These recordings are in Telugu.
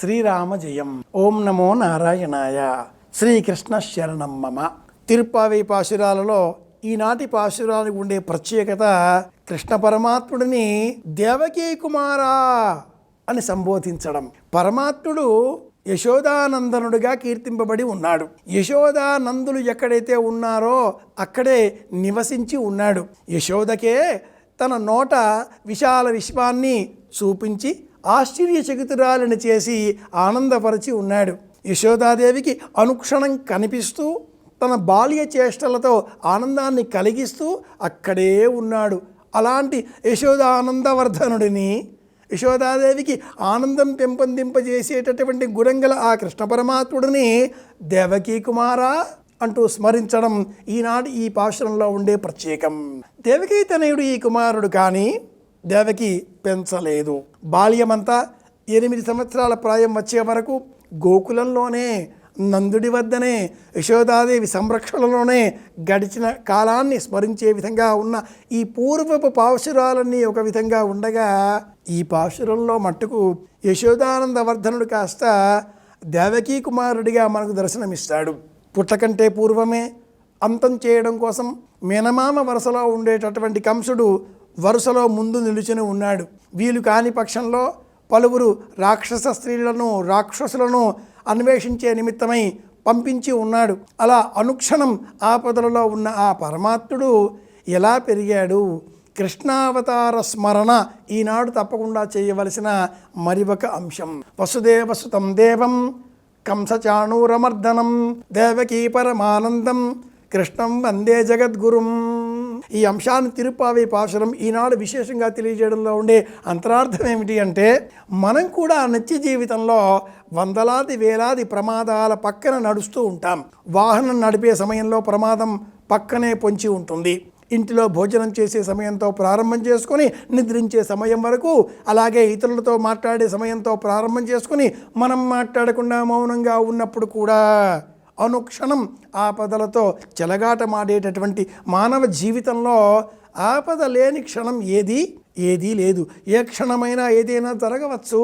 శ్రీరామ జయం. ఓం నమో నారాయణాయ. శ్రీకృష్ణ శరణం మమ. తిరుప్పావై పాశురాలలో ఈనాటి పాశురానికి ఉండే ప్రత్యేకత కృష్ణ పరమాత్ముడిని దేవకీ కుమారా అని సంబోధించడం. పరమాత్ముడు యశోదానందనుడిగా కీర్తింపబడి ఉన్నాడు. యశోదానందులు ఎక్కడైతే ఉన్నారో అక్కడే నివసించి ఉన్నాడు. యశోదకే తన నోట విశాల విశ్వాన్ని చూపించి ఆశ్చర్యచకితురాలను చేసి ఆనందపరిచి ఉన్నాడు. యశోదాదేవికి అనుక్షణం కనిపిస్తూ తన బాల్య చేష్టలతో ఆనందాన్ని కలిగిస్తూ అక్కడే ఉన్నాడు. అలాంటి యశోదానందవర్ధనుడిని, యశోదాదేవికి ఆనందం పెంపొందింపజేసేటటువంటి గుణంగల ఆ కృష్ణ పరమాత్ముడిని దేవకీ కుమారా అంటూ స్మరించడం ఈనాటి ఈ పాశురంలో ఉండే ప్రత్యేకం. దేవకీ తనయుడు ఈ కుమారుడు కానీ దేవకి పెంచలేదు. బాల్యమంతా 8 సంవత్సరాల ప్రాయం వచ్చే వరకు గోకులంలోనే, నందుడి వద్దనే, యశోదాదేవి సంరక్షణలోనే గడిచిన కాలాన్ని స్మరించే విధంగా ఉన్న ఈ పూర్వపు పాశురాలన్నీ ఒక విధంగా ఉండగా, ఈ పాశురంలో మట్టుకు యశోదానందవర్ధనుడు కాస్త దేవకీ కుమారుడిగా మనకు దర్శనమిస్తాడు. పుట్టకంటే పూర్వమే అంతం చేయడం కోసం మేనమామ వరుసలో ఉండేటటువంటి కంసుడు వరుసలో ముందు నిలుచుని ఉన్నాడు. వీలు కాని పక్షంలో పలువురు రాక్షస స్త్రీలను, రాక్షసులను అన్వేషించే నిమిత్తమై పంపించి ఉన్నాడు. అలా అనుక్షణం ఆపదలలో ఉన్న ఆ పరమాత్ముడు ఎలా పెరిగాడు? కృష్ణావతార స్మరణ ఈనాడు తప్పకుండా చేయవలసిన మరి ఒక అంశం. వసుదేవసుతం దేవం కంసచాణూరమర్దనం దేవకీ పరమానందం కృష్ణం వందే జగద్గురుం. ఈ అంశాన్ని తిరుప్పావై పాశురం ఈనాడు విశేషంగా తెలియజేయడంలో ఉండే అంతరార్థం ఏమిటి అంటే, మనం కూడా నిత్య జీవితంలో వందలాది వేలాది ప్రమాదాల పక్కన నడుస్తూ ఉంటాం. వాహనం నడిపే సమయంలో ప్రమాదం పక్కనే పొంచి ఉంటుంది. ఇంటిలో భోజనం చేసే సమయంతో ప్రారంభం చేసుకొని నిద్రించే సమయం వరకు, అలాగే ఇతరులతో మాట్లాడే సమయంతో ప్రారంభం చేసుకొని మనం మాట్లాడకుండా మౌనంగా ఉన్నప్పుడు కూడా అనుక్షణం ఆపదలతో చెలగాటమాడేటటువంటి మానవ జీవితంలో ఆపద లేని క్షణం ఏదీ లేదు. ఏ క్షణమైనా ఏదైనా జరగవచ్చు.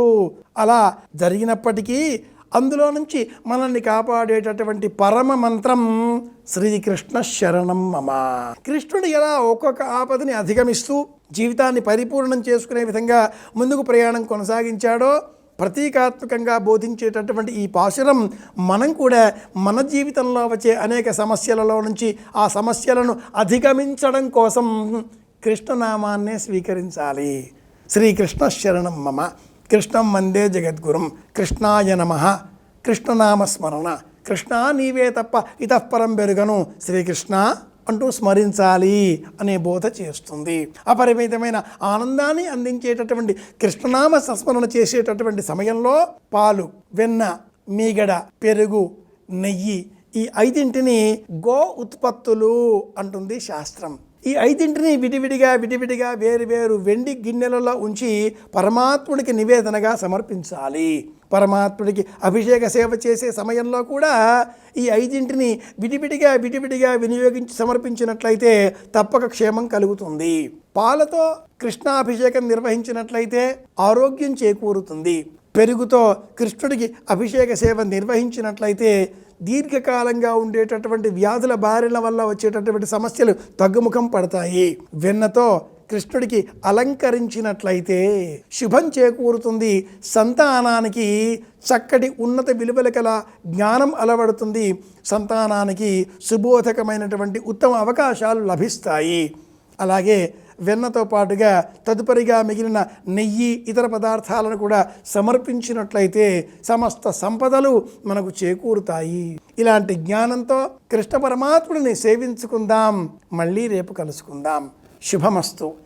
అలా జరిగినప్పటికీ అందులో నుంచి మనల్ని కాపాడేటటువంటి పరమ మంత్రం శ్రీకృష్ణ శరణం మమ. కృష్ణుడు ఎలా ఒక్కొక్క ఆపదని అధిగమిస్తూ జీవితాన్ని పరిపూర్ణం చేసుకునే విధంగా ముందుకు ప్రయాణం కొనసాగించాడో ప్రతీకాత్మకంగా బోధించేటటువంటి ఈ పాశురం మనం కూడా మన జీవితంలో వచ్చే అనేక సమస్యలలో నుంచి ఆ సమస్యలను అధిగమించడం కోసం కృష్ణనామాన్నే స్వీకరించాలి. శ్రీకృష్ణ శరణం మమ. కృష్ణం వందే జగద్గురుం. కృష్ణాయ నమః. కృష్ణనామస్మరణ. కృష్ణ నీవే తప్ప ఇతఃపరం బెరుగను శ్రీకృష్ణ అంటూ స్మరించాలి అనే బోధ చేస్తుంది. అపరిమితమైన ఆనందాన్ని అందించేటటువంటి కృష్ణనామ సంస్మరణ చేసేటటువంటి సమయంలో పాలు, వెన్న, మీగడ, పెరుగు, నెయ్యి ఈ 5ంటిని గో ఉత్పత్తులు అంటుంది శాస్త్రం. ఈ 5ంటిని విడివిడిగా వేరు వెండి గిన్నెలలో ఉంచి పరమాత్ముడికి నివేదనగా సమర్పించాలి. పరమాత్ముడికి అభిషేక సేవ చేసే సమయంలో కూడా ఈ 5ంటిని విడివిడిగా వినియోగించి సమర్పించినట్లయితే తప్పక క్షేమం కలుగుతుంది. పాలతో కృష్ణాభిషేకం నిర్వహించినట్లయితే ఆరోగ్యం చేకూరుతుంది. పెరుగుతో కృష్ణుడికి అభిషేక సేవ నిర్వహించినట్లయితే దీర్ఘకాలంగా ఉండేటటువంటి వ్యాధుల బారిన వల్ల వచ్చేటటువంటి సమస్యలు తగ్గుముఖం పడతాయి. వెన్నతో కృష్ణుడికి అలంకరించినట్లయితే శుభం చేకూరుతుంది. సంతానానికి చక్కటి ఉన్నత విలువల కల జ్ఞానం అలవడుతుంది. సంతానానికి సుబోధకమైనటువంటి ఉత్తమ అవకాశాలు లభిస్తాయి. అలాగే వెన్నతో పాటుగా తదుపరిగా మిగిలిన నెయ్యి, ఇతర పదార్థాలను కూడా సమర్పించినట్లయితే సమస్త సంపదలు మనకు చేకూరుతాయి. ఇలాంటి జ్ఞానంతో కృష్ణ పరమాత్ముడిని సేవించుకుందాం. మళ్ళీ రేపు కలుసుకుందాం. శుభమస్తు.